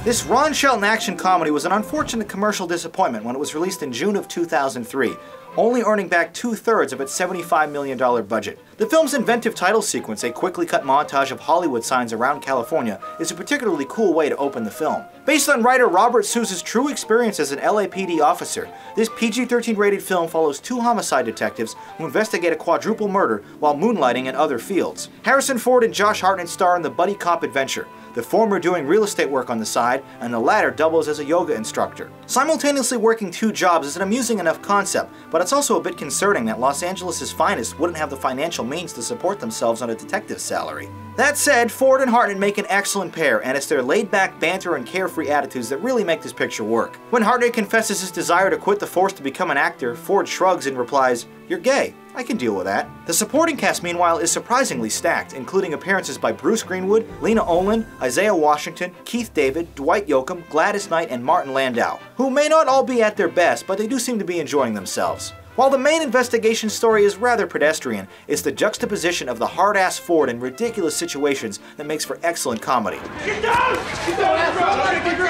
This Ron Shelton action comedy was an unfortunate commercial disappointment when it was released in June of 2003, only earning back 2/3 of its $75 million budget. The film's inventive title sequence, a quickly cut montage of Hollywood signs around California, is a particularly cool way to open the film. Based on writer Robert Souza's true experience as an LAPD officer, this PG-13 rated film follows two homicide detectives who investigate a quadruple murder while moonlighting in other fields. Harrison Ford and Josh Hartnett star in the buddy cop adventure, the former doing real estate work on the side, and the latter doubles as a yoga instructor. Simultaneously working two jobs is an amusing enough concept, but it's also a bit concerning that Los Angeles' finest wouldn't have the financial means to support themselves on a detective's salary. That said, Ford and Hartnett make an excellent pair, and it's their laid-back banter and carefree attitudes that really make this picture work. When Hartnett confesses his desire to quit the force to become an actor, Ford shrugs and replies, "You're gay. I can deal with that." The supporting cast, meanwhile, is surprisingly stacked, including appearances by Bruce Greenwood, Lena Olin, Isaiah Washington, Keith David, Dwight Yoakam, Gladys Knight, and Martin Landau, who may not all be at their best, but they do seem to be enjoying themselves. While the main investigation story is rather pedestrian, it's the juxtaposition of the hard-ass Ford in ridiculous situations that makes for excellent comedy. Get down! Get down, bro! Get your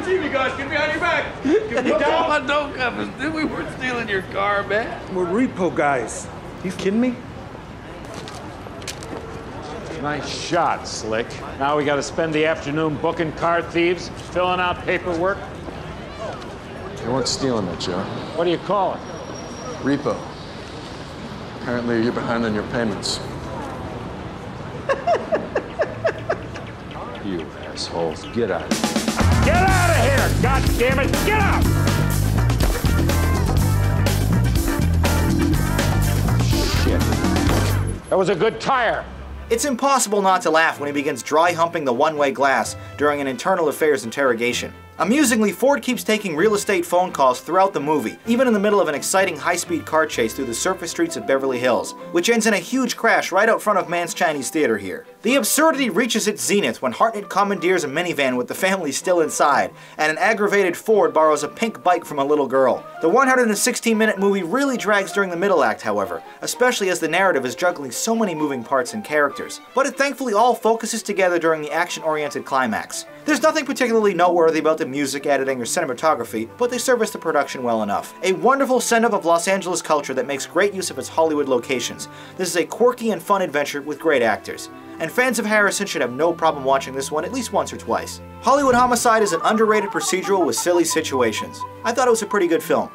TV, guys! Get behind your back! Get down! Don't come. Dude, we weren't stealing your car, man. We're repo guys. You kidding me? Nice shot, Slick. Now we gotta spend the afternoon booking car thieves, filling out paperwork. They weren't stealing it, Joe. What do you call it? Repo. Apparently you're behind on your payments. You assholes, get out of here. Get out of here! God damn it! Get out! Shit. That was a good tire. It's impossible not to laugh when he begins dry-humping the one-way glass during an internal affairs interrogation. Amusingly, Ford keeps taking real estate phone calls throughout the movie, even in the middle of an exciting high-speed car chase through the surface streets of Beverly Hills, which ends in a huge crash right out front of Mann's Chinese Theater here. The absurdity reaches its zenith when Hartnett commandeers a minivan with the family still inside, and an aggravated Ford borrows a pink bike from a little girl. The 116-minute movie really drags during the middle act, however, especially as the narrative is juggling so many moving parts and characters, but it thankfully all focuses together during the action-oriented climax. There's nothing particularly noteworthy about the music, editing, or cinematography, but they service the production well enough. A wonderful send-up of Los Angeles culture that makes great use of its Hollywood locations. This is a quirky and fun adventure with great actors. And fans of Harrison should have no problem watching this one at least once or twice. Hollywood Homicide is an underrated procedural with silly situations. I thought it was a pretty good film.